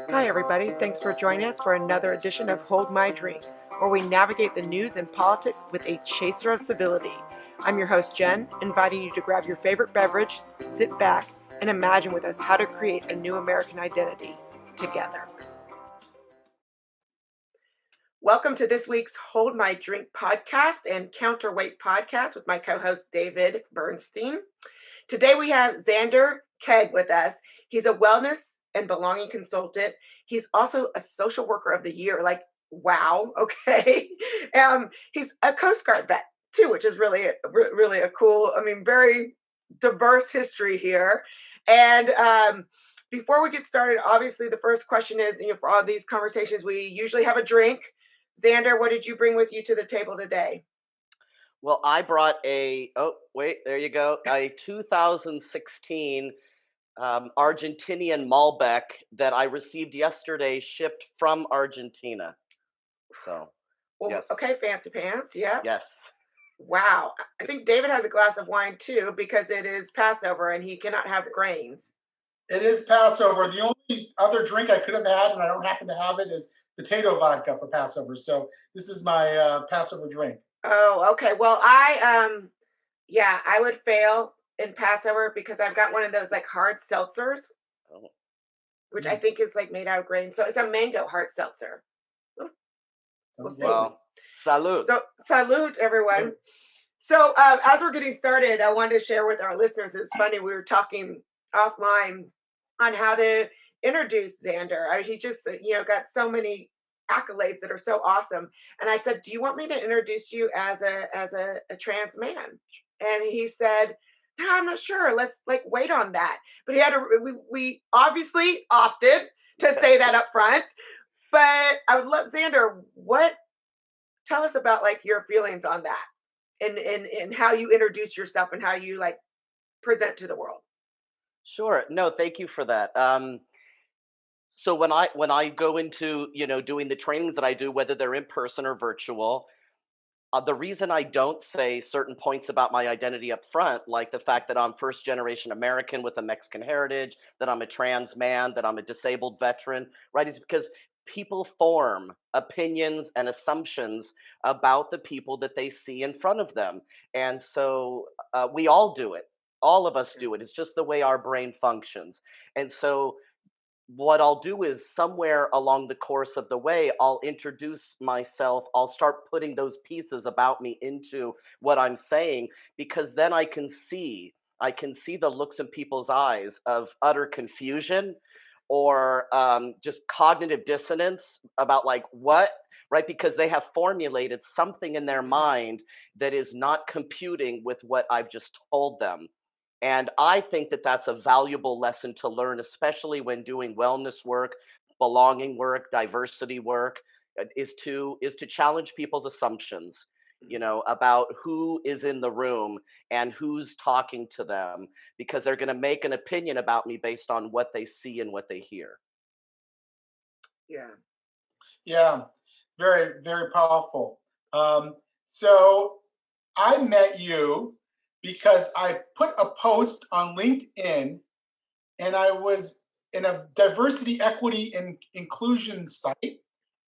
Hi, everybody. Thanks for joining us for another edition of Hold My Drink, where we navigate the news and politics with a chaser of civility. I'm your host, Jen, inviting you to grab your favorite beverage, sit back, and imagine with us how to create a new American identity together. Welcome to this week's Hold My Drink podcast and Counterweight podcast with my co-host, David Bernstein. Today we have Zander Keig with us. He's a wellness and belonging consultant. He's also a social worker of the year. Like, wow, okay. He's a Coast Guard vet too, which is really a cool, very diverse history here. And before we get started, obviously the first question is, for all these conversations, we usually have a drink. Zander, what did you bring with you to the table today? Well, I brought there you go, a 2016 Argentinian Malbec that I received yesterday, shipped from Argentina. So, well, yes. Okay, fancy pants, yeah. Yes. Wow. I think David has a glass of wine too because it is Passover and he cannot have grains. It is Passover. The only other drink I could have had, and I don't happen to have it, is potato vodka for Passover. So this is my Passover drink. Oh, okay. Well, I would fail in Passover because I've got one of those like hard seltzers, which I think is like made out of grains. So it's a mango hard seltzer. We'll see. Well, salute. So salute, everyone. So as we're getting started, I wanted to share with our listeners. It's funny, we were talking offline on how to introduce Zander. He's just got so many accolades that are so awesome. And I said, do you want me to introduce you as a trans man? And he said, no, I'm not sure. Let's wait on that. But we obviously opted to say that up front. But I would love, Zander, tell us about your feelings on that and how you introduce yourself and how you present to the world. Sure. No, thank you for that. So when I go into, doing the trainings that I do, whether they're in person or virtual, the reason I don't say certain points about my identity up front, like the fact that I'm first generation American with a Mexican heritage, that I'm a trans man, that I'm a disabled veteran, right, is because people form opinions and assumptions about the people that they see in front of them. And so we all do it. All of us do it. It's just the way our brain functions. And so what I'll do is somewhere along the course of the way, I'll introduce myself. I'll start putting those pieces about me into what I'm saying, because then I can see the looks in people's eyes of utter confusion or just cognitive dissonance about what, right? Because they have formulated something in their mind that is not computing with what I've just told them. And I think that that's a valuable lesson to learn, especially when doing wellness work, belonging work, diversity work, is to challenge people's assumptions, about who is in the room and who's talking to them, because they're going to make an opinion about me based on what they see and what they hear. Yeah, very, very powerful. So I met you because I put a post on LinkedIn, and I was in a diversity, equity, and inclusion site.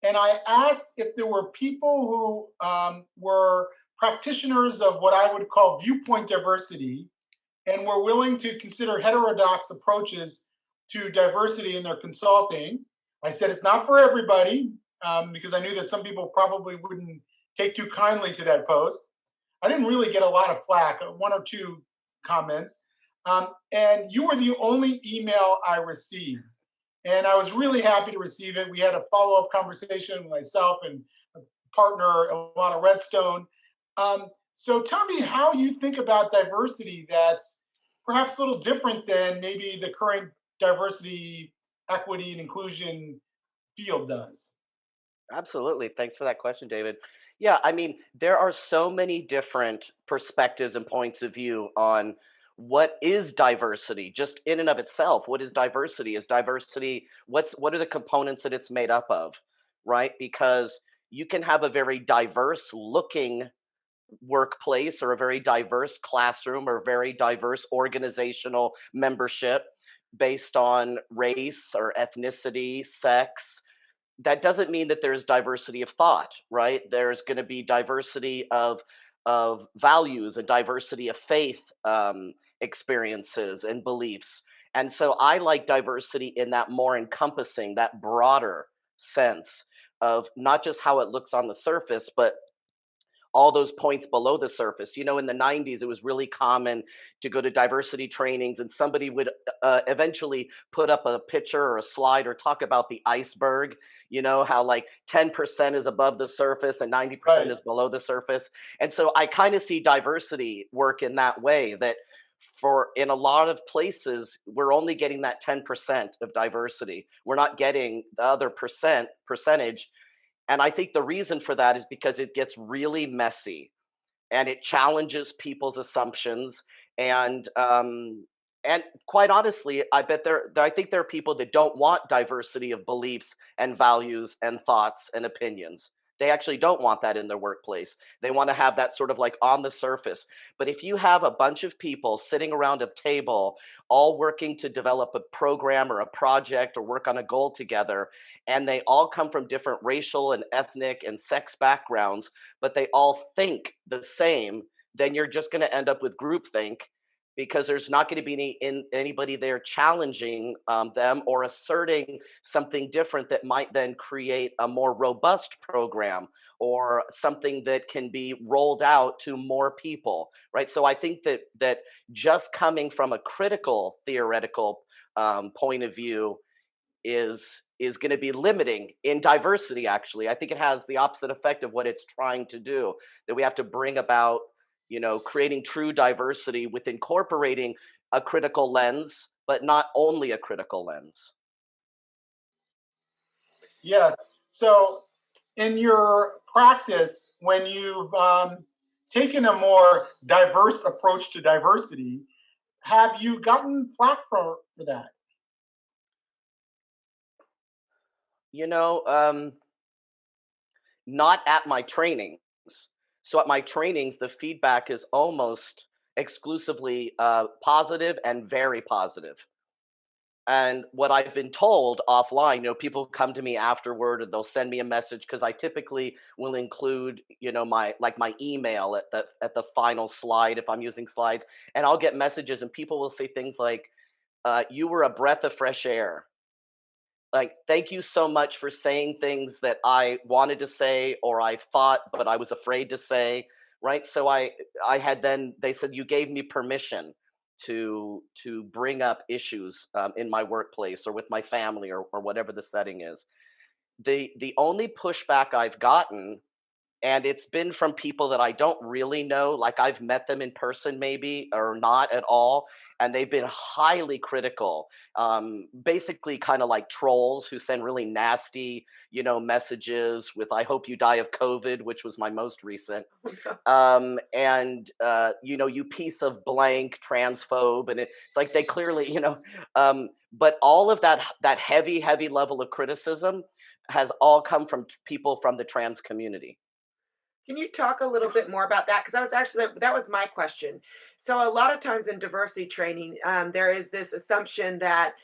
And I asked if there were people who were practitioners of what I would call viewpoint diversity and were willing to consider heterodox approaches to diversity in their consulting. I said it's not for everybody because I knew that some people probably wouldn't take too kindly to that post. I didn't really get a lot of flack, one or two comments. And you were the only email I received. And I was really happy to receive it. We had a follow-up conversation with myself and a partner, Alana Redstone. So tell me how you think about diversity that's perhaps a little different than maybe the current diversity, equity, and inclusion field does. Absolutely. Thanks for that question, David. Yeah, there are so many different perspectives and points of view on what is diversity, just in and of itself. What is diversity? What are the components that it's made up of, right? Because you can have a very diverse looking workplace or a very diverse classroom or very diverse organizational membership, based on race or ethnicity, sex, that doesn't mean that there's diversity of thought, right? There's going to be diversity of values, a diversity of faith experiences and beliefs. And so I like diversity in that more encompassing, that broader sense of not just how it looks on the surface, but all those points below the surface. In the 90s, it was really common to go to diversity trainings and somebody would eventually put up a picture or a slide or talk about the iceberg, how like 10% is above the surface and 90% is below the surface. And so I kind of see diversity work in that way, that for in a lot of places, we're only getting that 10% of diversity. We're not getting the other percentage. And I think the reason for that is because it gets really messy and it challenges people's assumptions. And quite honestly, I think there are people that don't want diversity of beliefs and values and thoughts and opinions. They actually don't want that in their workplace. They want to have that sort of like on the surface. But if you have a bunch of people sitting around a table, all working to develop a program or a project or work on a goal together, and they all come from different racial and ethnic and sex backgrounds, but they all think the same, then you're just going to end up with groupthink, because there's not going to be anybody there challenging them or asserting something different that might then create a more robust program or something that can be rolled out to more people, right? So I think that just coming from a critical theoretical point of view is going to be limiting in diversity. Actually, I think it has the opposite effect of what it's trying to do, that we have to bring about creating true diversity with incorporating a critical lens, but not only a critical lens. Yes. So in your practice, when you've taken a more diverse approach to diversity, have you gotten flack for that? Not at my trainings. So at my trainings, the feedback is almost exclusively positive and very positive. And what I've been told offline, people come to me afterward and they'll send me a message, because I typically will include, my email at the final slide if I'm using slides, and I'll get messages and people will say things like, "You were a breath of fresh air. Like, thank you so much for saying things that I wanted to say or I thought but I was afraid to say," right? So they said, "You gave me permission to bring up issues in my workplace or with my family or whatever the setting is." The only pushback I've gotten, and it's been from people that I don't really know, like I've met them in person maybe or not at all, and they've been highly critical, basically kind of like trolls who send really nasty, messages with "I hope you die of COVID," which was my most recent, and "you piece of blank transphobe," and it's like they clearly, but all of that heavy level of criticism has all come from people from the trans community. Can you talk a little bit more about that? Because that was my question. So a lot of times in diversity training, there is this assumption that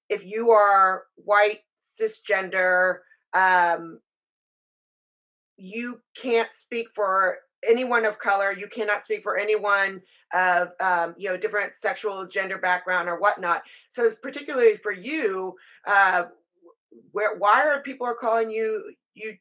if you are white, cisgender, um, you can't speak for anyone of color. You cannot speak for anyone of different sexual gender background or whatnot. So particularly for you, why are people calling you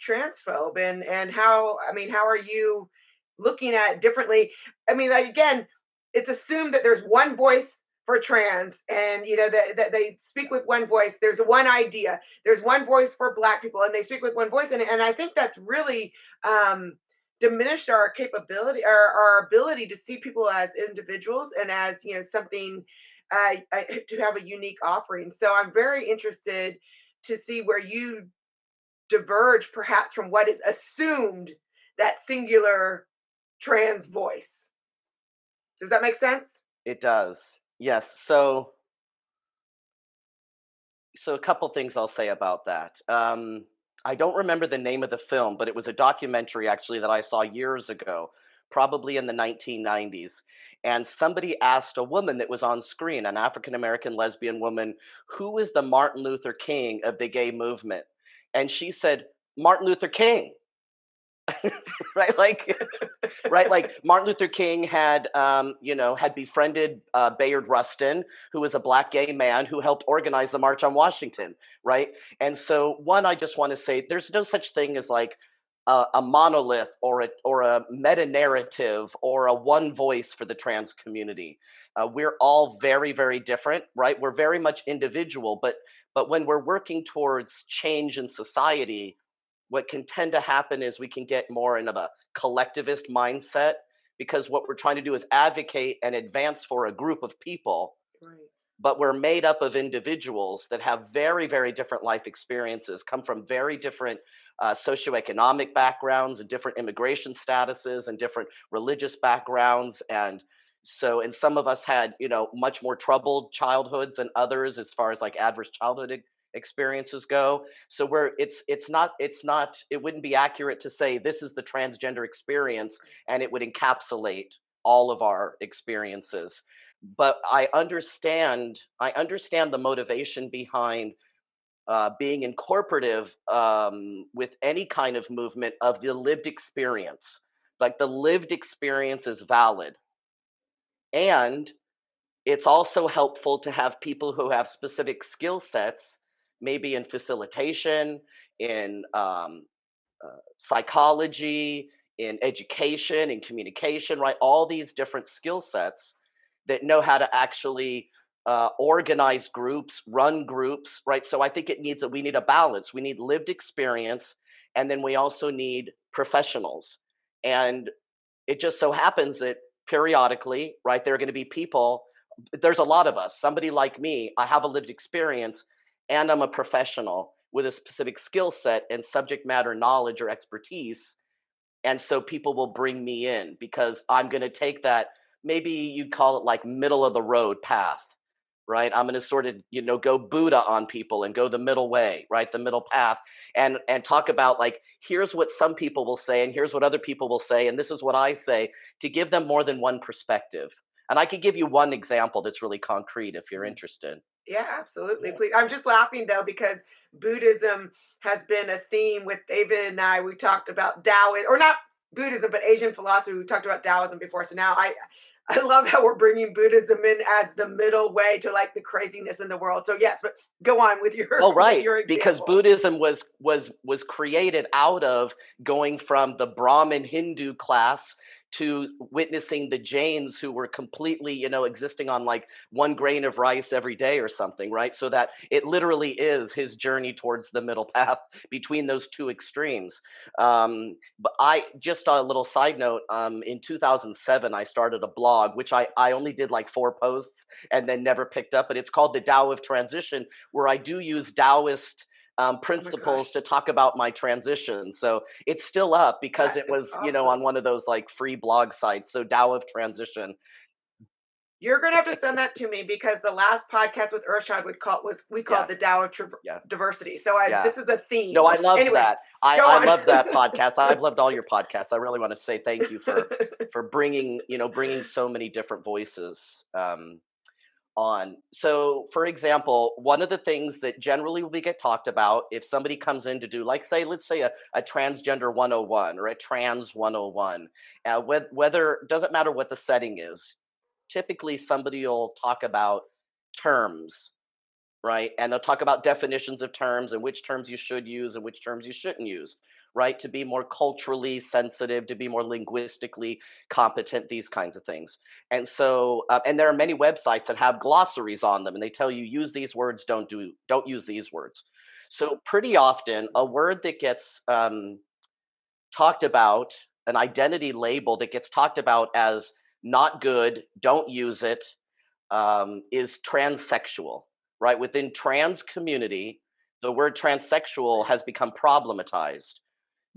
transphobe, and how are you looking at it differently? I mean, like, again, it's assumed that there's one voice for trans, and that they speak with one voice. There's one idea. There's one voice for Black people, and they speak with one voice. And I think that's really diminished our capability, our ability to see people as individuals and as something to have a unique offering. So I'm very interested to see where you diverge perhaps from what is assumed, that singular trans voice. Does that make sense? It does. Yes. So a couple things I'll say about that. I don't remember the name of the film, but it was a documentary actually that I saw years ago probably in the 1990s. And somebody asked a woman that was on screen, an African-American lesbian woman, who is the Martin Luther King of the gay movement? And she said, Martin Luther King. Right? Like Martin Luther King had, had befriended Bayard Rustin, who was a black gay man who helped organize the March on Washington, right? And so, one, I just want to say, there's no such thing as like a monolith or a meta narrative or a one voice for the trans community. We're all very, very different, right? We're very much individual, but when we're working towards change in society, what can tend to happen is we can get more in a collectivist mindset, because what we're trying to do is advocate and advance for a group of people, Right. but we're made up of individuals that have very, very different life experiences, come from very different socioeconomic backgrounds and different immigration statuses and different religious backgrounds. And so, and some of us had, much more troubled childhoods than others as far as like adverse childhood experiences go. So it wouldn't be accurate to say this is the transgender experience and it would encapsulate all of our experiences. But I understand the motivation behind being incorporative with any kind of movement of the lived experience. Like, the lived experience is valid. And it's also helpful to have people who have specific skill sets, maybe in facilitation, in psychology, in education, in communication, right? All these different skill sets that know how to actually organize groups, run groups, right? So I think we need a balance. We need lived experience, and then we also need professionals. And it just so happens that periodically, right, there are going to be people. There's a lot of us. Somebody like me, I have a lived experience, and I'm a professional with a specific skill set and subject matter knowledge or expertise. And so people will bring me in because I'm going to take that, maybe you'd call it like middle of the road path, right? I'm going to sort of, go Buddha on people and go the middle way, right? The middle path, and talk about, like, here's what some people will say and here's what other people will say, and this is what I say, to give them more than one perspective. And I could give you one example that's really concrete if you're interested. Yeah, absolutely. Please. I'm just laughing though because Buddhism has been a theme with David and I. We talked about Taoism, or not Buddhism, but Asian philosophy. We talked about Taoism before. So now I love how we're bringing Buddhism in as the middle way to like the craziness in the world. So yes, but go on with your Oh, right, with your example. because Buddhism was created out of going from the Brahmin Hindu class to witnessing the Jains, who were completely, existing on like 1 grain of rice every day or something, right? So that it literally is his journey towards the middle path between those two extremes. But just a little side note, in 2007, I started a blog, which I only did like 4 posts and then never picked up, but it's called the Tao of Transition, where I do use Taoist principles to talk about my transition. So it's still up because it was, awesome. On one of those like free blog sites. So Tao of Transition. You're going to have to send that to me because the last podcast with Urshad we called the Tao of Diversity. So this is a theme. No, I love that. I love that podcast. I've loved all your podcasts. I really want to say thank you for bringing so many different voices on. So, for example, one of the things that generally will get talked about if somebody comes in to do, like, let's say a transgender 101 or a trans 101, whether, doesn't matter what the setting is, typically somebody will talk about terms, right? And they'll talk about definitions of terms and which terms you should use and which terms you shouldn't use, right? To be more culturally sensitive, to be more linguistically competent, these kinds of things. And so, and there are many websites that have glossaries on them, and they tell you use these words, don't use these words. So pretty often, a word that gets talked about, an identity label that gets talked about as not good, don't use it, is transsexual, right? Within trans community, the word transsexual has become problematized.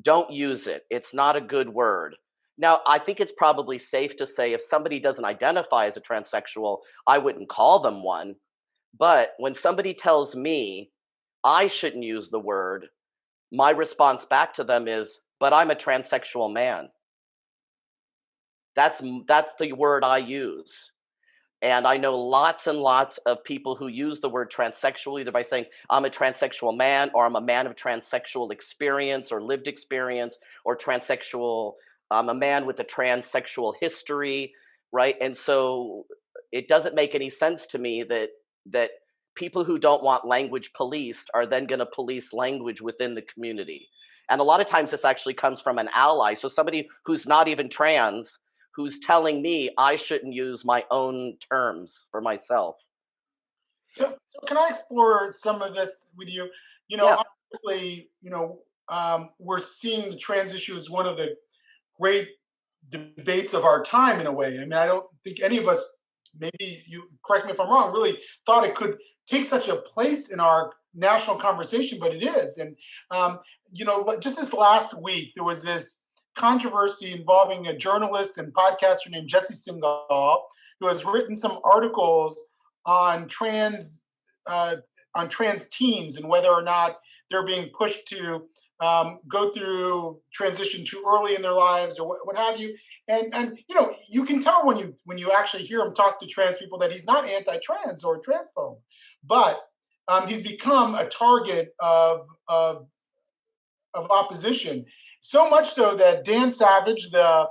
Don't use it. It's not a good word. Now, I think it's probably safe to say if somebody doesn't identify as a transsexual, I wouldn't call them one. But when somebody tells me I shouldn't use the word, my response back to them is, but I'm a transsexual man. That's the word I use. And I know lots and lots of people who use the word transsexual either by saying, I'm a transsexual man, or I'm a man of transsexual experience or lived experience, or transsexual, I'm a man with a transsexual history, right? And so it doesn't make any sense to me that people who don't want language policed are then going to police language within the community. And a lot of times this actually comes from an ally. So somebody who's not even trans, who's telling me I shouldn't use my own terms for myself. So can I explore some of this with you? Yeah. Obviously, we're seeing the trans issue as one of the great debates of our time in a way. I mean, I don't think any of us, maybe you correct me if I'm wrong, really thought it could take such a place in our national conversation, but it is. And, just this last week, there was this controversy involving a journalist and podcaster named Jesse Singal, who has written some articles on trans teens and whether or not they're being pushed to go through transition too early in their lives or what have you. And you can tell when you actually hear him talk to trans people that he's not anti-trans or transphobe, but he's become a target of opposition. So much so that Dan Savage, the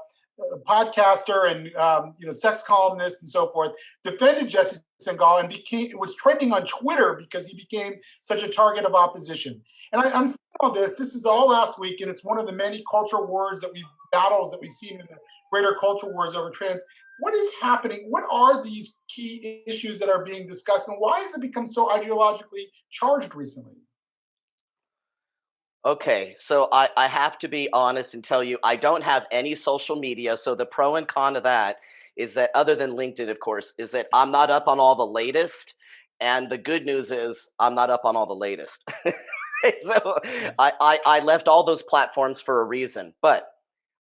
podcaster and sex columnist and so forth, defended Jesse Singal and it was trending on Twitter because he became such a target of opposition. And I'm saying all this. This is all last week, and it's one of the many cultural wars battles that we've seen in the greater cultural wars over trans. What is happening? What are these key issues that are being discussed, and why has it become so ideologically charged recently? Okay, so I have to be honest and tell you, I don't have any social media. So the pro and con of that is that, other than LinkedIn, of course, is that I'm not up on all the latest. And the good news is I'm not up on all the latest. So I left all those platforms for a reason. But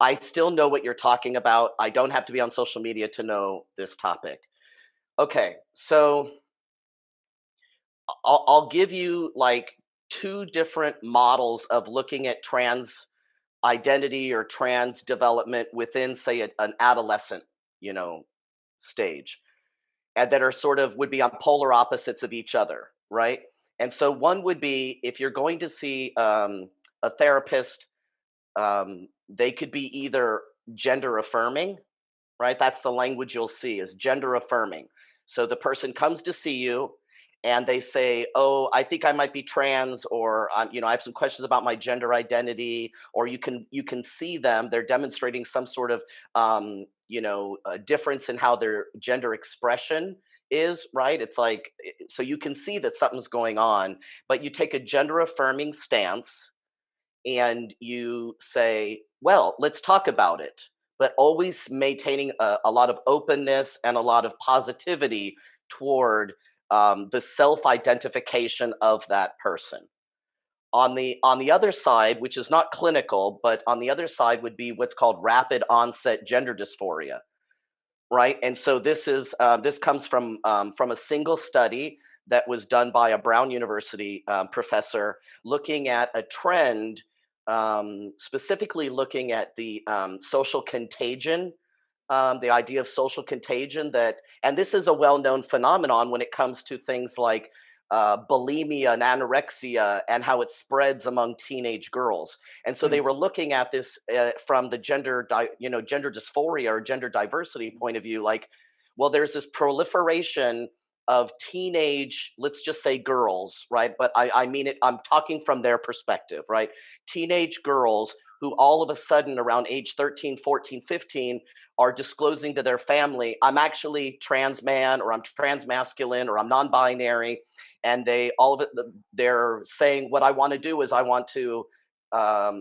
I still know what you're talking about. I don't have to be on social media to know this topic. Okay, so I'll give you like two different models of looking at trans identity or trans development within, say, an adolescent, stage, and that are sort of would be on polar opposites of each other, right? And so one would be if you're going to see a therapist, they could be either gender affirming, right? That's the language you'll see is gender affirming. So the person comes to see you and they say, "Oh, I think I might be trans," or I have some questions about my gender identity. Or you can see them; they're demonstrating some sort of a difference in how their gender expression is. Right? It's like so you can see that something's going on, but you take a gender affirming stance and you say, well, let's talk about it, but always maintaining a lot of openness and a lot of positivity toward the self-identification of that person. On the other side, which is not clinical, but on the other side would be what's called rapid onset gender dysphoria, right? And so this comes from a single study that was done by a Brown University professor looking at a trend, specifically looking at the social contagion, the idea of social contagion and this is a well-known phenomenon when it comes to things like bulimia and anorexia and how it spreads among teenage girls. And so they were looking at this from the gender dysphoria or gender diversity point of view, like, well, there's this proliferation of teenage, let's just say girls, right? But I mean it, I'm talking from their perspective, right? Teenage girls who all of a sudden around age 13, 14, 15 are disclosing to their family, I'm actually trans man, or I'm trans masculine, or I'm non-binary. And they're saying, what I want to do is I want to,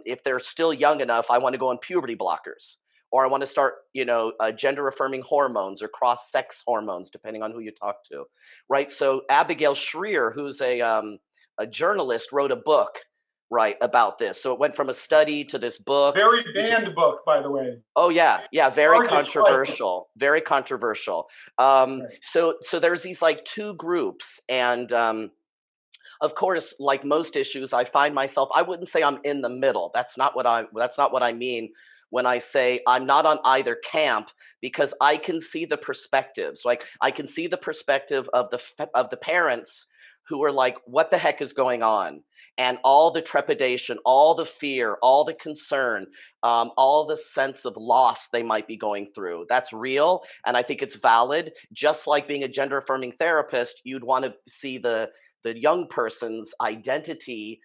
if they're still young enough, I want to go on puberty blockers, or I want to start, gender affirming hormones or cross sex hormones, depending on who you talk to, right? So Abigail Shrier, who's a journalist, wrote a book, right, about this. So it went from a study to this book. Very banned book, by the way. Oh yeah, very controversial, twice. very controversial. Right. So there's these like two groups, and of course, like most issues, I find myself, I wouldn't say I'm in the middle. That's not what I mean. when I say I'm not on either camp, because I can see the perspectives. Like I can see the perspective of the parents who are like, what the heck is going on? And all the trepidation, all the fear, all the concern, all the sense of loss they might be going through. That's real, and I think it's valid. Just like being a gender affirming therapist, you'd want to see the young person's identity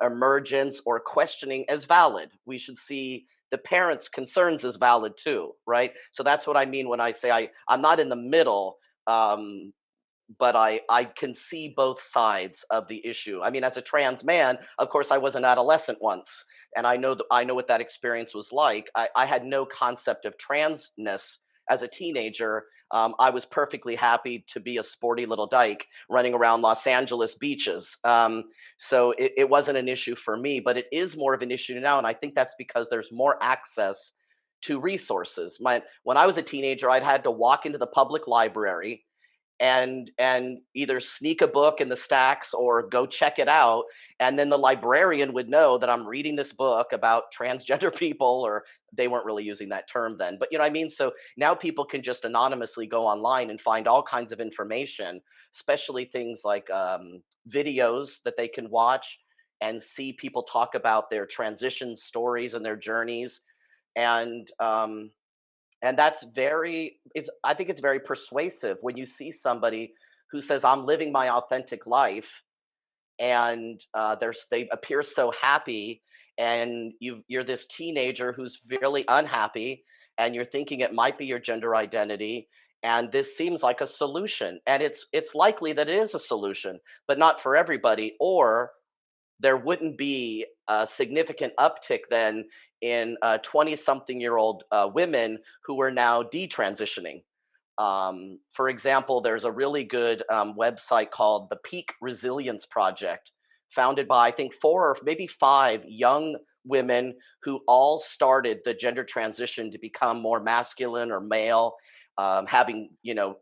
emergence or questioning as valid. We should see the parents' concerns as valid too, right? So that's what I mean when I say I'm not in the middle. But I can see both sides of the issue. I mean, as a trans man, of course, I was an adolescent once, and I know what that experience was like. I had no concept of transness as a teenager. I was perfectly happy to be a sporty little dyke running around Los Angeles beaches. So it wasn't an issue for me, but it is more of an issue now, and I think that's because there's more access to resources. When I was a teenager, I'd had to walk into the public library and either sneak a book in the stacks or go check it out, and then the librarian would know that I'm reading this book about transgender people, or they weren't really using that term then, but you know what I mean. So now people can just anonymously go online and find all kinds of information, especially things like videos that they can watch and see people talk about their transition stories and their journeys. And that's I think it's very persuasive when you see somebody who says, I'm living my authentic life, and they appear so happy, and you're this teenager who's really unhappy, and you're thinking it might be your gender identity, and this seems like a solution, and it's likely that it is a solution, but not for everybody, or there wouldn't be a significant uptick then in 20-something-year-old women who are now detransitioning. For example, there's a really good website called the Peak Resilience Project, founded by I think 4 or maybe 5 young women who all started the gender transition to become more masculine or male, having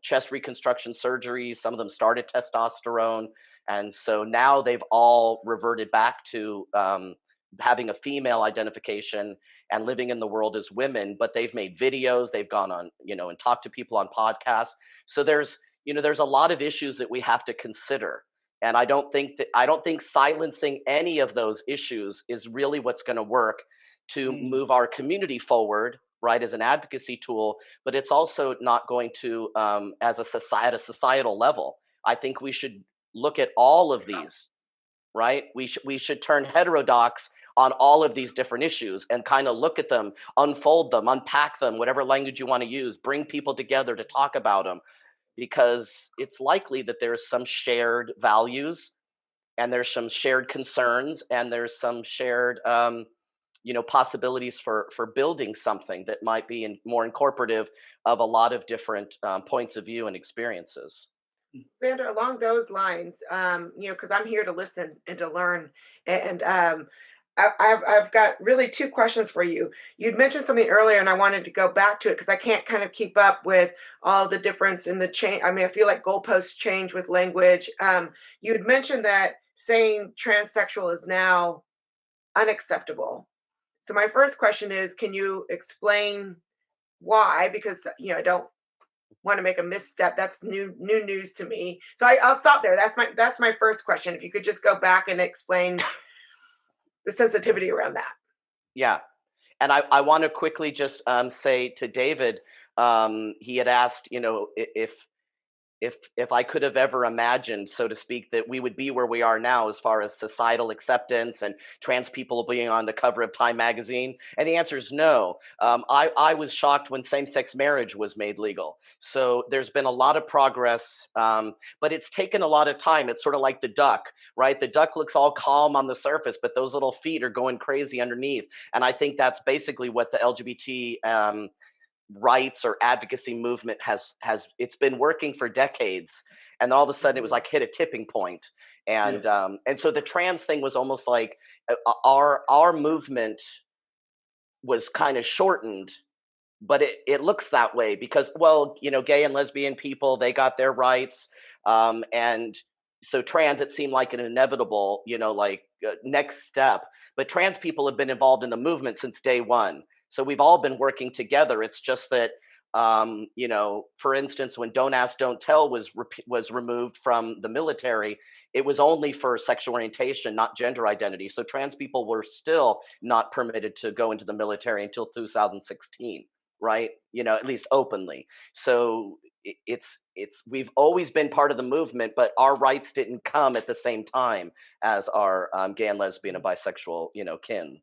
chest reconstruction surgeries. Some of them started testosterone, and so now they've all reverted back to having a female identification and living in the world as women. But they've made videos, they've gone on, and talked to people on podcasts. So there's a lot of issues that we have to consider. And I don't think silencing any of those issues is really what's going to work to move our community forward, right, as an advocacy tool. But it's also not going to, at a societal level. I think we should look at all of these, right? We should turn heterodox on all of these different issues and kind of look at them, unfold them, unpack them, whatever language you want to use, bring people together to talk about them, because it's likely that there's some shared values, and there's some shared concerns, and there's some shared possibilities for building something that might be more incorporative of a lot of different points of view and experiences. Zander, along those lines, because I'm here to listen and to learn, and I've got really 2 questions for you. You'd mentioned something earlier, and I wanted to go back to it because I can't kind of keep up with all the difference in the change. I mean, I feel like goalposts change with language. You'd mentioned that saying transsexual is now unacceptable. So my first question is, can you explain why? Because I don't want to make a misstep. That's new news to me. So I'll stop there. That's my first question. If you could just go back and explain the sensitivity around that. Yeah. And I want to quickly just say to David, he had asked, if I could have ever imagined, so to speak, that we would be where we are now as far as societal acceptance and trans people being on the cover of Time magazine. And the answer is no. I was shocked when same-sex marriage was made legal. So there's been a lot of progress, but it's taken a lot of time. It's sort of like the duck, right? The duck looks all calm on the surface, but those little feet are going crazy underneath. And I think that's basically what the LGBT rights or advocacy movement has it's been working for decades, and then all of a sudden it was like hit a tipping point. And Yes. And so the trans thing was almost like our movement was kind of shortened, but it looks that way because, well, gay and lesbian people, they got their rights, and so trans, it seemed like an inevitable next step. But trans people have been involved in the movement since day one. So we've all been working together. It's just that, for instance, when Don't Ask, Don't Tell was removed from the military, it was only for sexual orientation, not gender identity. So trans people were still not permitted to go into the military until 2016, right? At least openly. So it's we've always been part of the movement, but our rights didn't come at the same time as our gay and lesbian and bisexual, kin.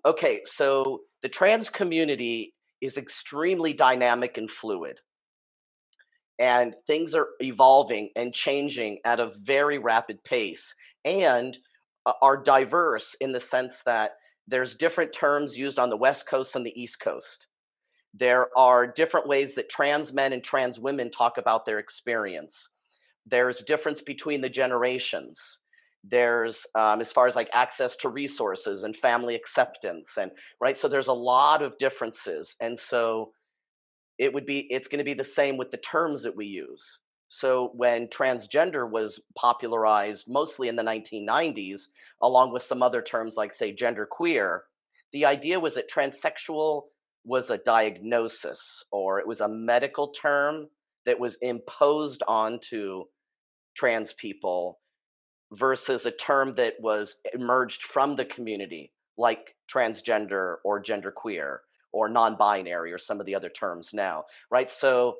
Okay, so the trans community is extremely dynamic and fluid, and things are evolving and changing at a very rapid pace, and are diverse in the sense that there's different terms used on the West Coast and the East Coast. There are different ways that trans men and trans women talk about their experience. There's difference between the generations. There's as far as like access to resources and family acceptance, and right. So there's a lot of differences, and so it's going to be the same with the terms that we use. So when transgender was popularized mostly in the 1990s, along with some other terms like, say, genderqueer, the idea was that transsexual was a diagnosis, or it was a medical term that was imposed onto trans people versus a term that was emerged from the community, like transgender or genderqueer or non-binary or some of the other terms now, right? So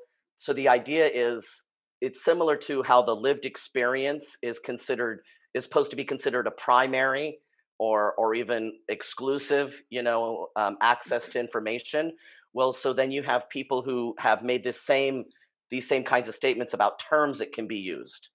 the idea is it's similar to how the lived experience is supposed to be considered a primary or even exclusive, access to information. Well, so then you have people who have made these same kinds of statements about terms that can be used.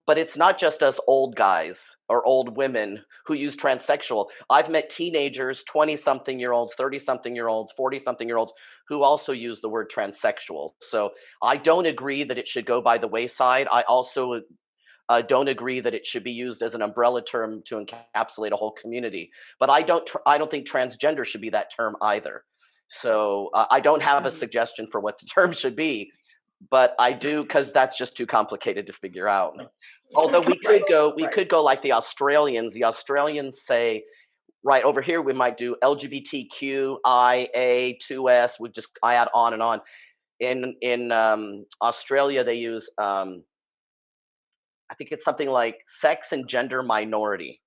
But it's not just us old guys or old women who use transsexual. I've met teenagers, 20-something-year-olds, 30-something-year-olds, 40-something-year-olds, who also use the word transsexual. So I don't agree that it should go by the wayside. I also don't agree that it should be used as an umbrella term to encapsulate a whole community. But I don't think transgender should be that term either. So I don't have a suggestion for what the term should be, but I do, because that's just too complicated to figure out. Although we could go like the Australians. The Australians say, right over here we might do LGBTQIA2S. I add on and on. In Australia they use I think it's something like sex and gender minority,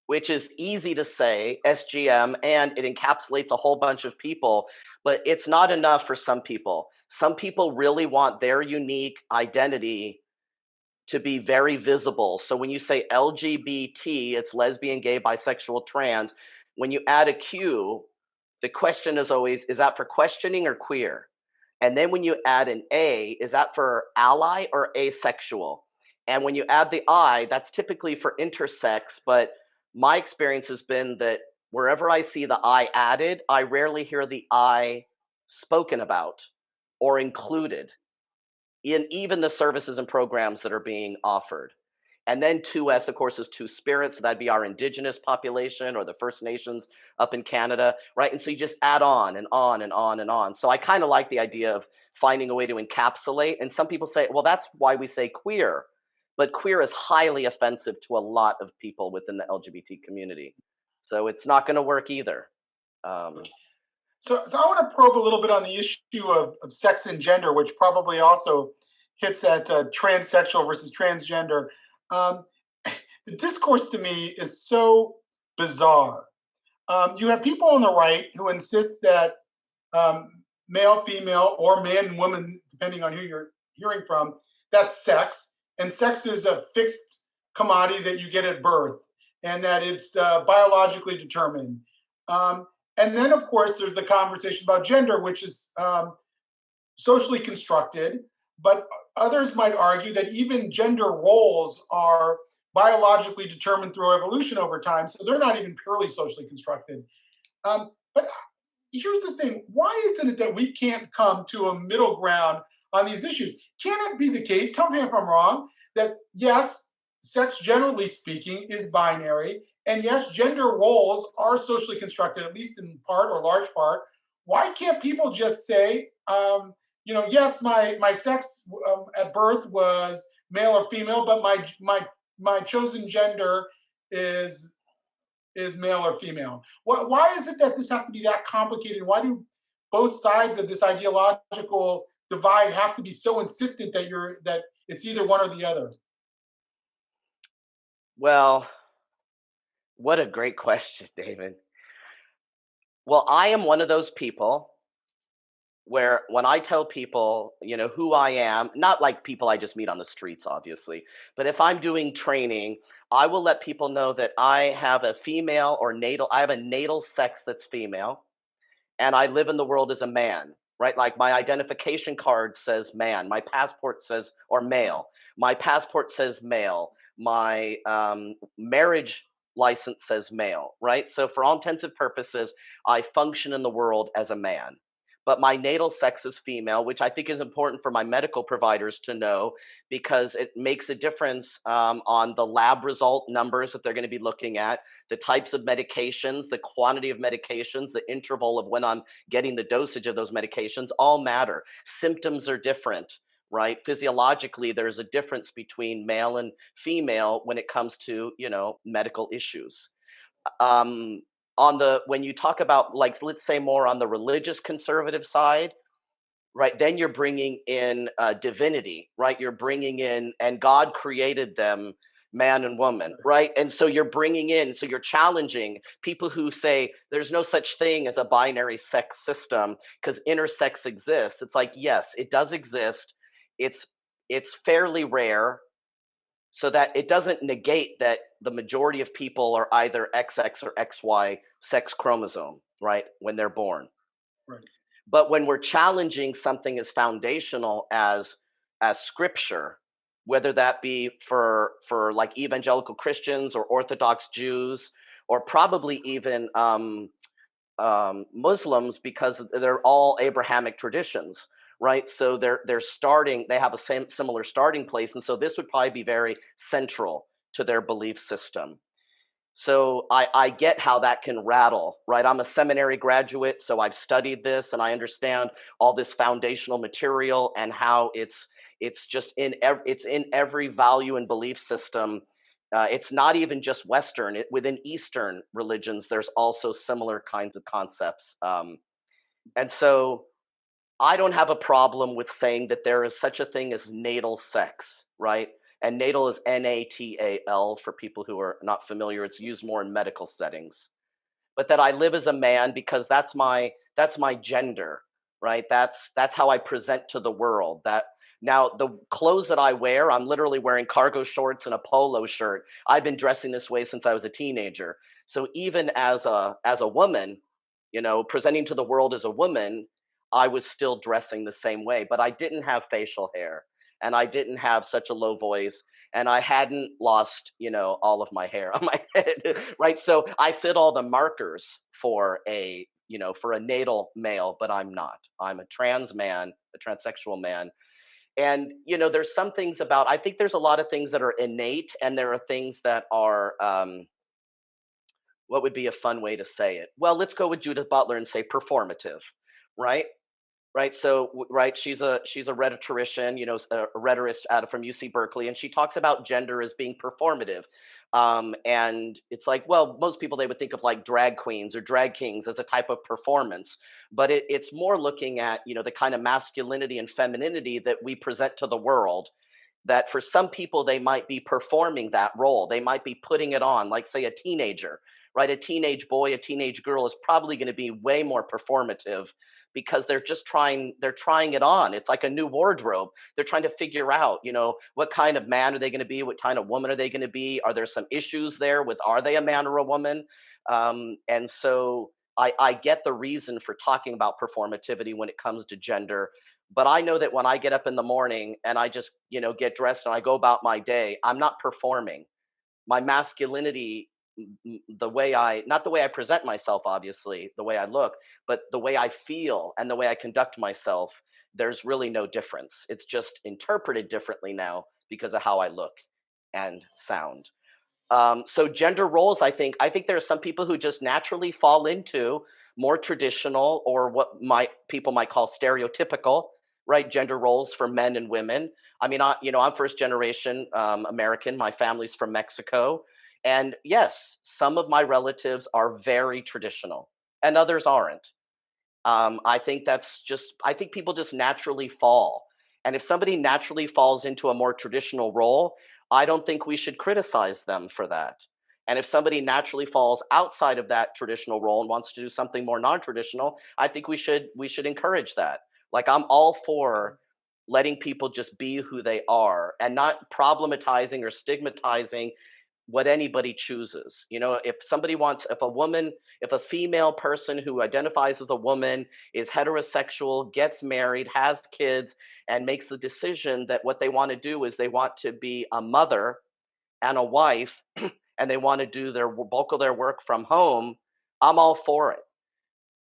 which is easy to say, SGM, and it encapsulates a whole bunch of people, but it's not enough for some people. Some people really want their unique identity to be very visible. So when you say LGBT, it's lesbian, gay, bisexual, trans. When you add a Q, the question is always, is that for questioning or queer? And then when you add an A, is that for ally or asexual? And when you add the I, that's typically for intersex, but my experience has been that wherever I see the I added, I rarely hear the I spoken about or included in even the services and programs that are being offered. And then 2S, of course, is two spirits. So that'd be our indigenous population or the First Nations up in Canada, right? And so you just add on and on and on and on. So I kind of like the idea of finding a way to encapsulate. And some people say, well, that's why we say queer. But queer is highly offensive to a lot of people within the LGBT community. So it's not going to work either. So I want to probe a little bit on the issue of sex and gender, which probably also hits at transsexual versus transgender. The discourse to me is so bizarre. You have people on the right who insist that male, female, or man and woman, depending on who you're hearing from, that's sex. And sex is a fixed commodity that you get at birth, and that it's biologically determined. And then, of course, there's the conversation about gender, which is socially constructed. But others might argue that even gender roles are biologically determined through evolution over time, so they're not even purely socially constructed. But here's the thing. Why isn't it that we can't come to a middle ground on these issues? Can it be the case, tell me if I'm wrong, that yes, sex generally speaking is binary, and yes, gender roles are socially constructed, at least in part or large part. Why can't people just say, yes, my sex at birth was male or female, but my chosen gender is male or female. Why is it that this has to be that complicated? Why do both sides of this ideological divide have to be so insistent that it's either one or the other? Well, what a great question, David. Well, I am one of those people where when I tell people, who I am, not like people I just meet on the streets, obviously, but if I'm doing training, I will let people know that I have I have a natal sex that's female, and I live in the world as a man, right? Like my identification card says man, my passport says, or male, my passport says male, my marriage license says male, right? So for all intents and purposes, I function in the world as a man. But my natal sex is female, which I think is important for my medical providers to know because it makes a difference on the lab result numbers that they're going to be looking at, the types of medications, the quantity of medications, the interval of when I'm getting the dosage of those medications all matter. Symptoms are different, right? Physiologically, there's a difference between male and female when it comes to, medical issues. Um, when you talk about, like, let's say more on the religious conservative side, right, then you're bringing in divinity, right? You're bringing in, and God created them man and woman, right? And so you're challenging people who say there's no such thing as a binary sex system because intersex exists. It's like, yes, it does exist. It's fairly rare, so that it doesn't negate that the majority of people are either XX or XY sex chromosome, right, when they're born. Right. But when we're challenging something as foundational as scripture, whether that be for like evangelical Christians or Orthodox Jews, or probably even Muslims, because they're all Abrahamic traditions, right? So they have a similar starting place, and so this would probably be very central to their belief system. So I get how that can rattle, right? I'm a seminary graduate, so I've studied this and I understand all this foundational material and how it's just it's in every value and belief system. It's not even just Western. Within Eastern religions, there's also similar kinds of concepts. And so I don't have a problem with saying that there is such a thing as natal sex, right? And natal is Natal for people who are not familiar. It's used more in medical settings. But that I live as a man because that's my gender, right? That's how I present to the world. That now the clothes that I wear, I'm literally wearing cargo shorts and a polo shirt. I've been dressing this way since I was a teenager. So even as a woman, presenting to the world as a woman, I was still dressing the same way, but I didn't have facial hair and I didn't have such a low voice and I hadn't lost, all of my hair on my head, right? So I fit all the markers for for a natal male, but I'm not. I'm a trans man, a transsexual man. And, there's some things I think there's a lot of things that are innate and there are things that are, what would be a fun way to say it? Well, let's go with Judith Butler and say performative, right? Right. So, right, she's a rhetorician, a rhetorist from UC Berkeley, and she talks about gender as being performative. And it's like, well, most people they would think of like drag queens or drag kings as a type of performance, but it's more looking at the kind of masculinity and femininity that we present to the world. That for some people they might be performing that role, they might be putting it on, like say a teenager, right? A teenage boy, a teenage girl is probably going to be way more performative because they're trying it on. It's like a new wardrobe. They're trying to figure out, what kind of man are they going to be? What kind of woman are they going to be? Are there some issues there with, are they a man or a woman? And so I get the reason for talking about performativity when it comes to gender. But I know that when I get up in the morning and I just, get dressed and I go about my day, I'm not performing. My masculinity, not the way I present myself, obviously, the way I look, but the way I feel and the way I conduct myself, there's really no difference. It's just interpreted differently now because of how I look and sound. So gender roles, I think there are some people who just naturally fall into more traditional or what people might call stereotypical, right, gender roles for men and women. I mean, I'm first generation American. My family's from Mexico, And yes, some of my relatives are very traditional and others aren't. I think people just naturally fall. And if somebody naturally falls into a more traditional role, I don't think we should criticize them for that. And if somebody naturally falls outside of that traditional role and wants to do something more non-traditional, I think we should encourage that. Like I'm all for letting people just be who they are and not problematizing or stigmatizing what anybody chooses. You know, if a female person who identifies as a woman is heterosexual, gets married, has kids, and makes the decision that what they want to do is they want to be a mother and a wife, and they want to do their bulk of their work from home, I'm all for it.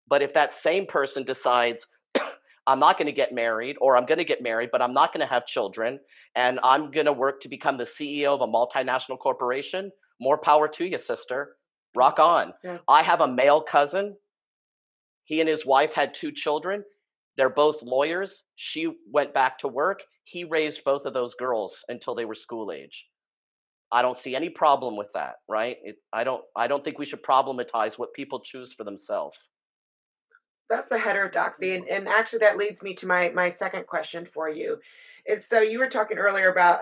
But if that same person decides, I'm not going to get married, or I'm going to get married, but I'm not going to have children, and I'm going to work to become the CEO of a multinational corporation, more power to you, sister. Rock on. Yeah. I have a male cousin. He and his wife had 2 children. They're both lawyers. She went back to work. He raised both of those girls until they were school age. I don't see any problem with that, right? I don't think we should problematize what people choose for themselves. That's the heterodoxy. And actually that leads me to my second question for you. Is so you were talking earlier about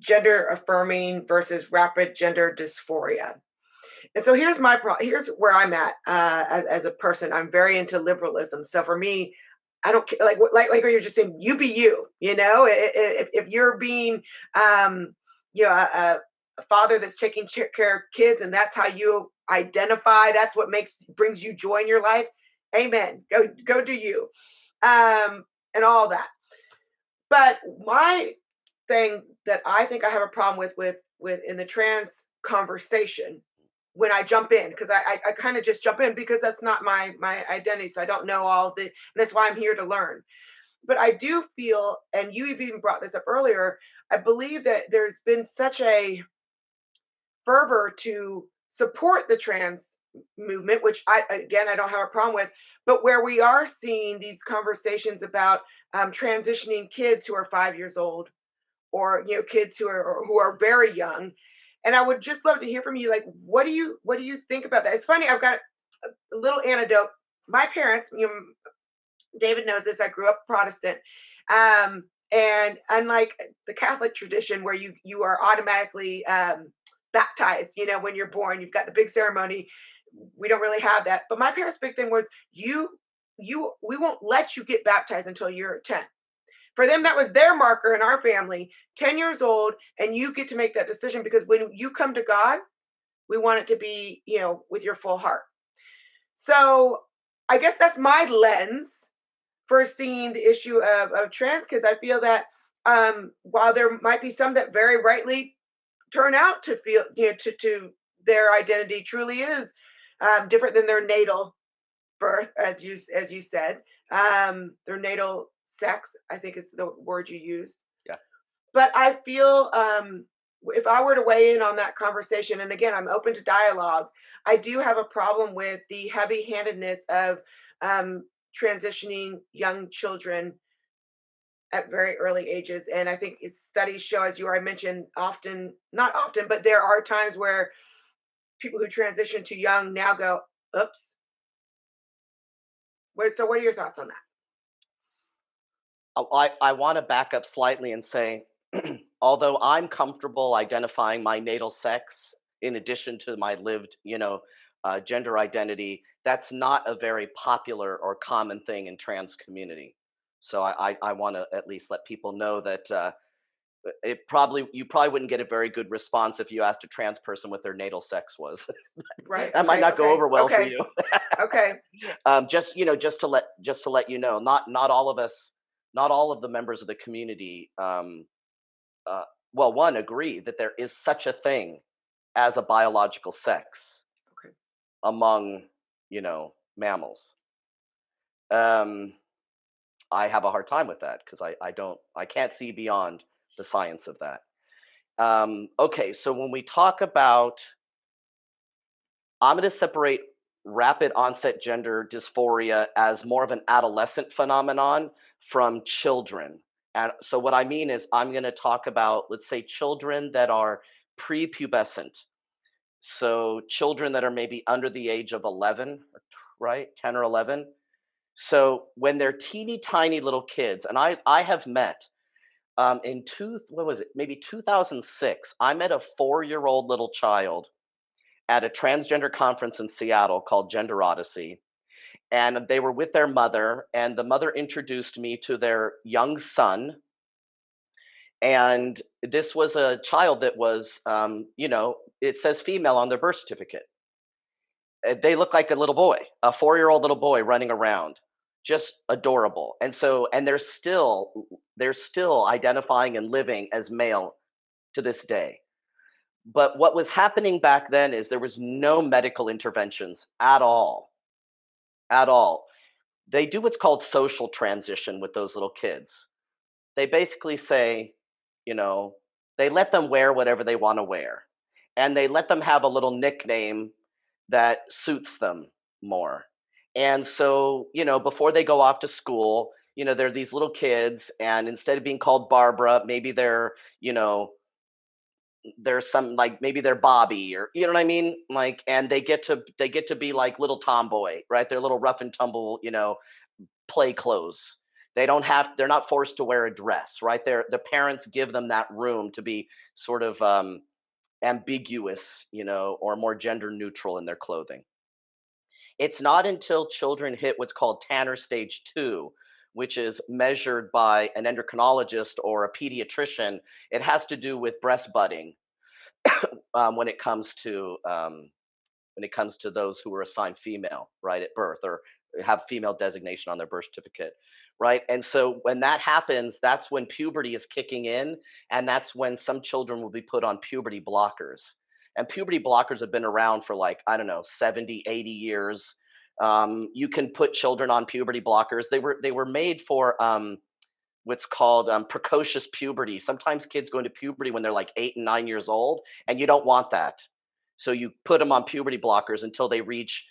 gender affirming versus rapid gender dysphoria. And so here's where I'm at as a person. I'm very into liberalism. So for me, I don't care, like what you're just saying, you be you, you know, if you're being, you know, a father that's taking care of kids and that's how you identify, that's what brings you joy in your life. Amen. Go do you. And all that. But my thing that I think I have a problem with in the trans conversation when I jump in, because I kind of just jump in because that's not my identity. So I don't know and that's why I'm here to learn. But I do feel, and you even brought this up earlier, I believe that there's been such a fervor to support the trans movement, which I don't have a problem with, but where we are seeing these conversations about transitioning kids who are 5 years old, or kids who are very young. And I would just love to hear from you, like, what do you think about that? It's funny, I've got a little anecdote. My parents, David knows this, I grew up Protestant, and unlike the Catholic tradition where you are automatically baptized, when you're born, you've got the big ceremony. We don't really have that. But my parents' big thing was we won't let you get baptized until you're 10. For them, that was their marker in our family, 10 years old, and you get to make that decision, because when you come to God, we want it to be, with your full heart. So I guess that's my lens for seeing the issue of trans kids. I feel that while there might be some that very rightly turn out to feel, to their identity truly is different than their natal birth, as you said, their natal sex, I think is the word you used. Yeah. But I feel if I were to weigh in on that conversation, and again, I'm open to dialogue, I do have a problem with the heavy-handedness of transitioning young children at very early ages. And I think studies show, as I mentioned, not often, but there are times where people who transition too young now go, oops. So what are your thoughts on that? I want to back up slightly and say, although I'm comfortable identifying my natal sex in addition to my lived, gender identity, that's not a very popular or common thing in trans community. So I want to at least let people know that you probably wouldn't get a very good response if you asked a trans person what their natal sex was. Right. That might not go over well for you. Okay. Just to let you know, not all of us, not all of the members of the community, one, agree that there is such a thing as a biological sex among, mammals. I have a hard time with that because I can't see beyond the science of that. Okay, so when we talk about, I'm going to separate rapid onset gender dysphoria as more of an adolescent phenomenon from children. And so what I mean is I'm going to talk about, let's say, children that are prepubescent. So children that are maybe under the age of 11, right? 10 or 11. So when they're teeny tiny little kids, and I have met what was it, maybe 2006, I met a 4-year-old little child at a transgender conference in Seattle called Gender Odyssey. And they were with their mother, and the mother introduced me to their young son. And this was a child that was, it says female on their birth certificate. They look like a little boy, a 4-year-old little boy running around, just adorable. And so, and they're still identifying and living as male to this day. But what was happening back then is there was no medical interventions at all, at all. They do what's called social transition with those little kids. They basically say, you know, they let them wear whatever they want to wear. And they let them have a little nickname that suits them more. And so, before they go off to school, they're these little kids, and instead of being called Barbara, maybe there's some, like, maybe they're Bobby, or you know what I mean? Like, and they get to be like little tomboy, right? They're little rough and tumble, play clothes. They're not forced to wear a dress, right? The parents give them that room to be sort of ambiguous, or more gender neutral in their clothing. It's not until children hit what's called Tanner stage 2, which is measured by an endocrinologist or a pediatrician. It has to do with breast budding, when it comes to those who are assigned female, right, at birth, or have female designation on their birth certificate, right? And so when that happens, that's when puberty is kicking in, and that's when some children will be put on puberty blockers. And puberty blockers have been around for, like, I don't know, 70, 80 years. You can put children on puberty blockers. They were made for what's called precocious puberty. Sometimes kids go into puberty when they're like 8 and 9 years old, and you don't want that. So you put them on puberty blockers until they reach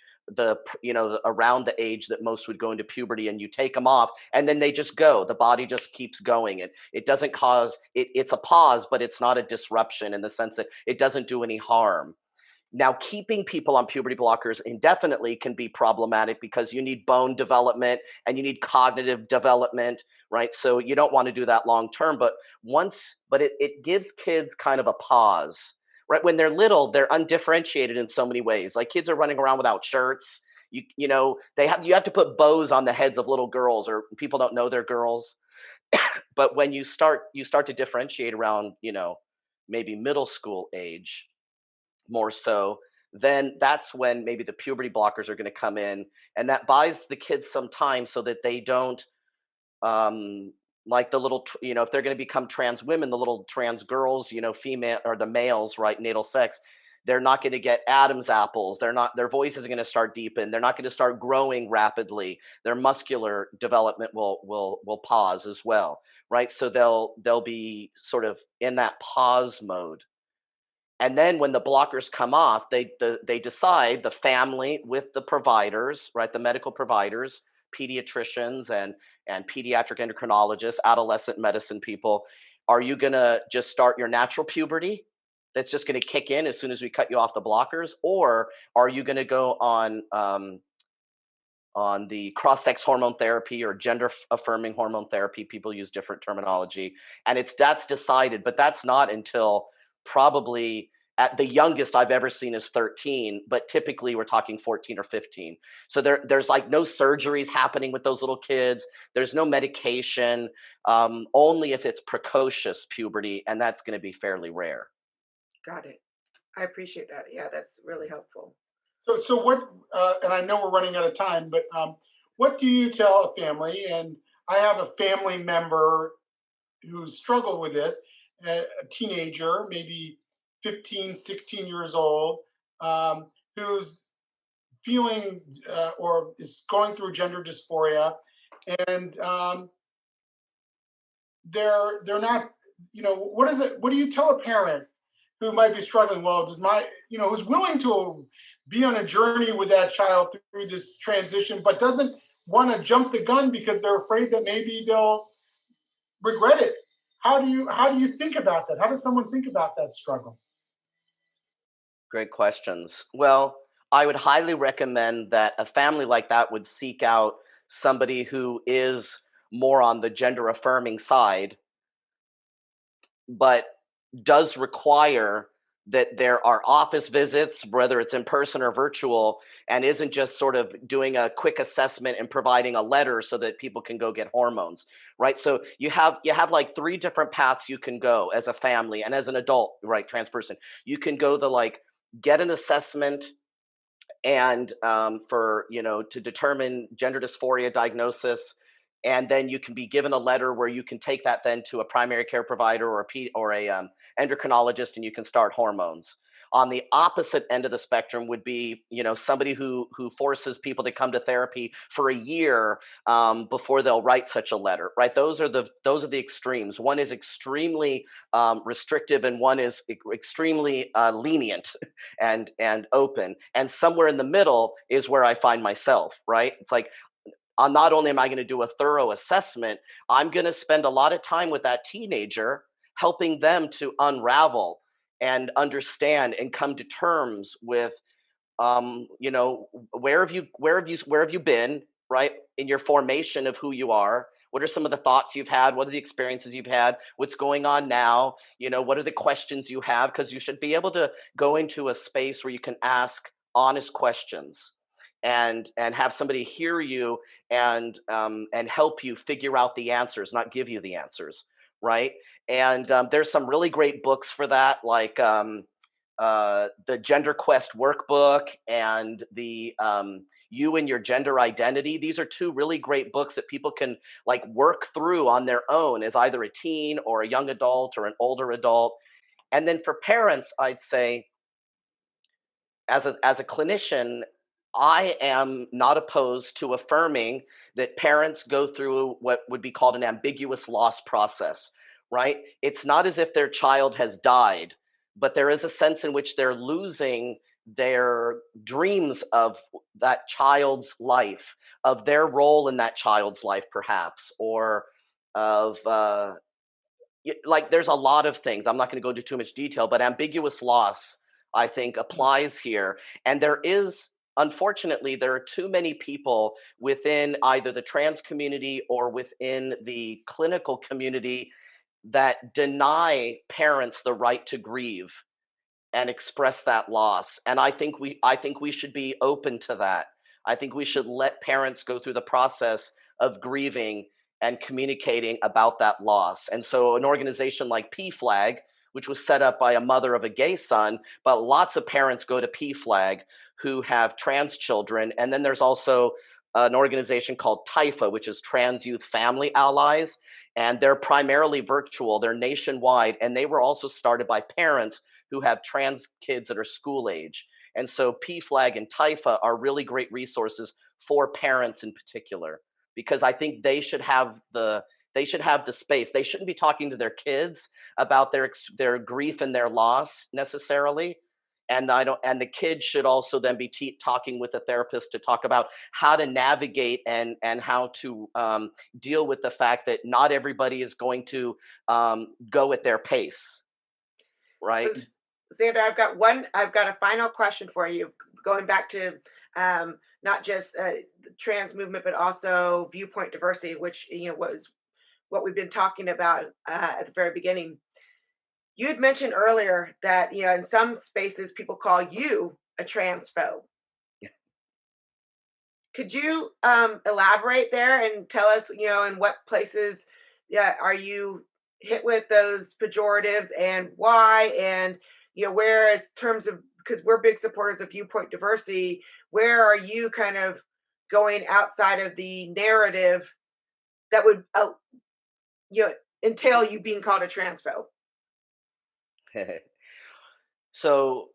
around the age that most would go into puberty, and you take them off, and then they just go. The body just keeps going. It doesn't cause it. It's a pause, but it's not a disruption in the sense that it doesn't do any harm. Now, keeping people on puberty blockers indefinitely can be problematic because you need bone development and you need cognitive development, right? So you don't want to do that long term. But it gives kids kind of a pause, right? When they're little, they're undifferentiated in so many ways. Like, kids are running around without shirts. You have to put bows on the heads of little girls, or people don't know they're girls. But when you start to differentiate around, maybe middle school age, more so, then that's when maybe the puberty blockers are going to come in, and that buys the kids some time so that they don't, like, the little if they're going to become trans women, the little trans girls, female, or the males, right, natal sex, they're not going to get Adam's apples. Their voices are going to start deepen. They're not going to start growing rapidly. Their muscular development will pause as well, right? So they'll be sort of in that pause mode. And then when the blockers come off, they decide, the family with the providers, right, the medical providers, pediatricians and pediatric endocrinologists, adolescent medicine people, are you going to just start your natural puberty that's just going to kick in as soon as we cut you off the blockers, or are you going to go on the cross-sex hormone therapy or gender-affirming hormone therapy? People use different terminology, and that's decided, but that's not until probably, at the youngest I've ever seen is 13, but typically we're talking 14 or 15. So there's like no surgeries happening with those little kids. There's no medication, only if it's precocious puberty, and that's going to be fairly rare. Got it. I appreciate that. Yeah, that's really helpful. So what? And I know we're running out of time, but what do you tell a family? And I have a family member who struggled with this, a teenager, maybe 15, 16 years old, who's feeling or is going through gender dysphoria, and they're not. What is it? What do you tell a parent who might be struggling? Well, who's willing to be on a journey with that child through this transition, but doesn't want to jump the gun because they're afraid that maybe they'll regret it. How do you think about that? How does someone think about that struggle? Great questions. Well, I would highly recommend that a family like that would seek out somebody who is more on the gender affirming side, but does require that there are office visits, whether it's in person or virtual, and isn't just sort of doing a quick assessment and providing a letter so that people can go get hormones, right? So you have like three different paths you can go as a family and as an adult, right, trans person. You can go the like get an assessment and for to determine gender dysphoria diagnosis, and then you can be given a letter where you can take that then to a primary care provider or a endocrinologist, and you can start hormones. On the opposite end of the spectrum would be somebody who forces people to come to therapy for a year before they'll write such a letter, right? Those are the extremes. One is extremely restrictive, and one is extremely lenient and open. And somewhere in the middle is where I find myself, right? It's like, not only am I going to do a thorough assessment, I'm going to spend a lot of time with that teenager, helping them to unravel and understand and come to terms with, where have you been, right, in your formation of who you are. What are some of the thoughts you've had? What are the experiences you've had? What's going on now? What are the questions you have? Because you should be able to go into a space where you can ask honest questions and have somebody hear you and help you figure out the answers, not give you the answers, right? And there's some really great books for that, like the Gender Quest workbook and the You and Your Gender Identity. These are two really great books that people can like work through on their own as either a teen or a young adult or an older adult. And then for parents, I'd say, as a clinician, I am not opposed to affirming that parents go through what would be called an ambiguous loss process, right? It's not as if their child has died, but there is a sense in which they're losing their dreams of that child's life, of their role in that child's life, perhaps, or of like there's a lot of things. I'm not going to go into too much detail, but ambiguous loss, I think, applies here. And unfortunately, there are too many people within either the trans community or within the clinical community that deny parents the right to grieve and express that loss. And I think we should be open to that. I think we should let parents go through the process of grieving and communicating about that loss. And so an organization like PFLAG, which was set up by a mother of a gay son, but lots of parents go to PFLAG who have trans children. And then there's also an organization called TIFA, which is Trans Youth Family Allies. And they're primarily virtual, they're nationwide, and they were also started by parents who have trans kids that are school age. And so PFLAG and TIFA are really great resources for parents in particular, because I think they should have the space. They shouldn't be talking to their kids about their grief and their loss necessarily. And the kids should also then be talking with a therapist to talk about how to navigate and how to deal with the fact that not everybody is going to go at their pace, So, right? Xander, I've got a final question for you, going back to not just the trans movement, but also viewpoint diversity, which was what we've been talking about at the very beginning. You had mentioned earlier that in some spaces people call you a transphobe. Could you elaborate there and tell us, in what places, yeah, are you hit with those pejoratives and why? And where, as terms of, because we're big supporters of viewpoint diversity, where are you kind of going outside of the narrative that would, you know, entail you being called a transphobe? So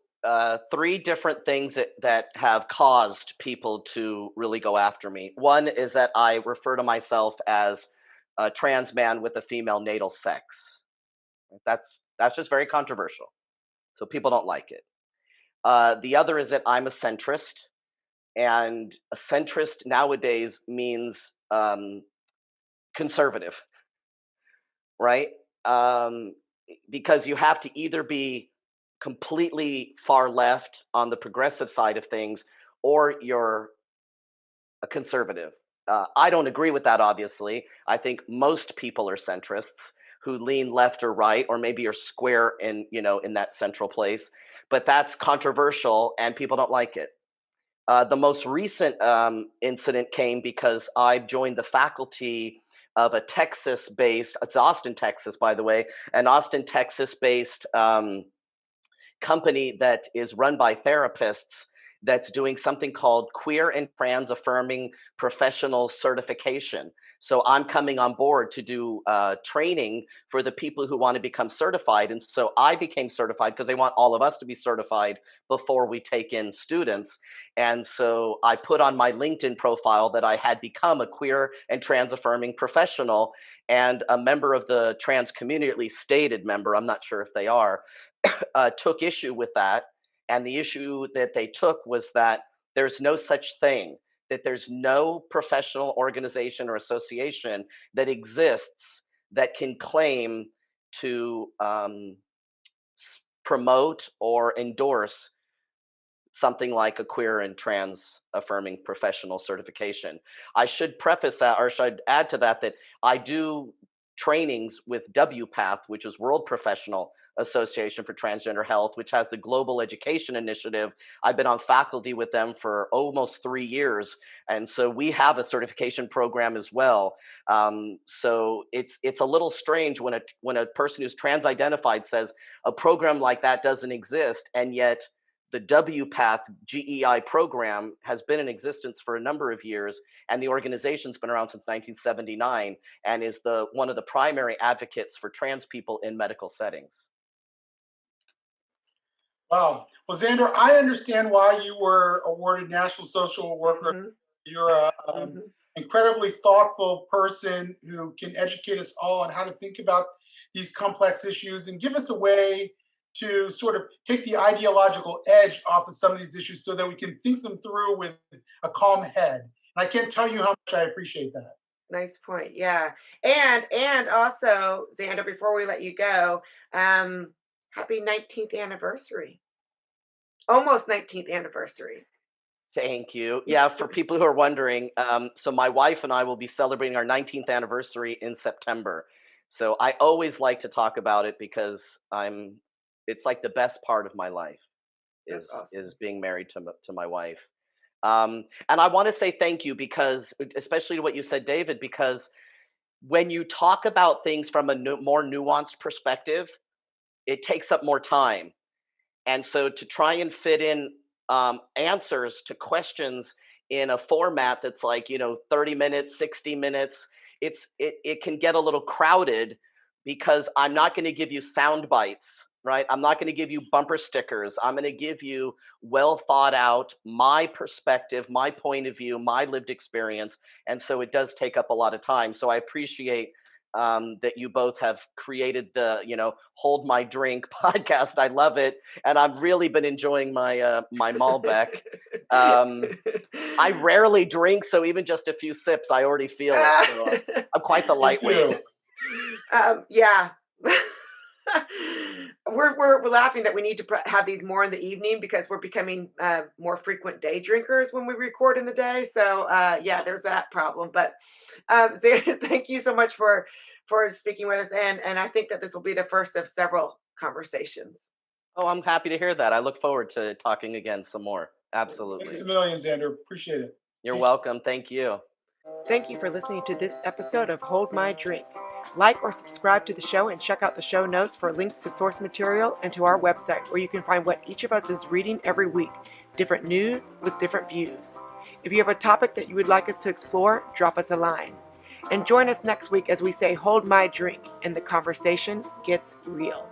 three different things that have caused people to really go after me. One is that I refer to myself as a trans man with a female natal sex. That's just very controversial. So people don't like it. The other is that I'm a centrist, and a centrist nowadays means conservative, right? Because you have to either be completely far left on the progressive side of things, or you're a conservative. I don't agree with that, obviously. I think most people are centrists who lean left or right, or maybe are square in that central place. But that's controversial, and people don't like it. The most recent incident came because I joined the faculty of a Texas-based, it's Austin, Texas, by the way, an Austin, Texas-based company that is run by therapists that's doing something called queer and trans affirming professional certification. So I'm coming on board to do training for the people who want to become certified. And so I became certified because they want all of us to be certified before we take in students. And so I put on my LinkedIn profile that I had become a queer and trans affirming professional, and a member of the trans community, at least stated member, I'm not sure if they are, took issue with that. And the issue that they took was that there's no such thing, that there's no professional organization or association that exists that can claim to promote or endorse something like a queer and trans affirming professional certification. I should preface that, or should add to that, that I do trainings with WPATH, which is World Professional Association for Transgender Health, which has the Global Education Initiative. I've been on faculty with them for almost 3 years, and so we have a certification program as well. So it's a little strange when a person who's trans-identified says a program like that doesn't exist, and yet the WPATH GEI program has been in existence for a number of years, and the organization's been around since 1979 and is one of the primary advocates for trans people in medical settings. Wow. Well, Zander, I understand why you were awarded National Social Worker. Mhm. You're an incredibly thoughtful person who can educate us all on how to think about these complex issues and give us a way to sort of take the ideological edge off of some of these issues so that we can think them through with a calm head. And I can't tell you how much I appreciate that. Nice point. Yeah. And also, Zander, before we let you go, happy 19th anniversary. Almost 19th anniversary. Thank you. Yeah, for people who are wondering, so my wife and I will be celebrating our 19th anniversary in September. So I always like to talk about it because it's like the best part of my life That's awesome. is being married to my wife. And I want to say thank you, because especially to what you said, David, because when you talk about things from a more nuanced perspective, it takes up more time. And so to try and fit in answers to questions in a format that's like, 30 minutes, 60 minutes, it can get a little crowded, because I'm not going to give you sound bites, right? I'm not going to give you bumper stickers. I'm going to give you well thought out, my perspective, my point of view, my lived experience. And so it does take up a lot of time. So I appreciate that you both have created the, Hold My Drink podcast. I love it. And I've really been enjoying my Malbec. I rarely drink, so even just a few sips, I already feel it. So I'm quite the lightweight. Yeah. We're laughing that we need to have these more in the evening, because we're becoming more frequent day drinkers when we record in the day. So yeah, there's that problem. But Zander, thank you so much for speaking with us, and I think that this will be the first of several conversations. Oh, I'm happy to hear that. I look forward to talking again some more. Absolutely. Thanks a million, Zander. Appreciate it. You're welcome. Thank you. Thank you for listening to this episode of Hold My Drink. Like or subscribe to the show, and check out the show notes for links to source material and to our website, where you can find what each of us is reading every week, different news with different views. If you have a topic that you would like us to explore, drop us a line. And join us next week as we say, Hold My Drink, and the conversation gets real.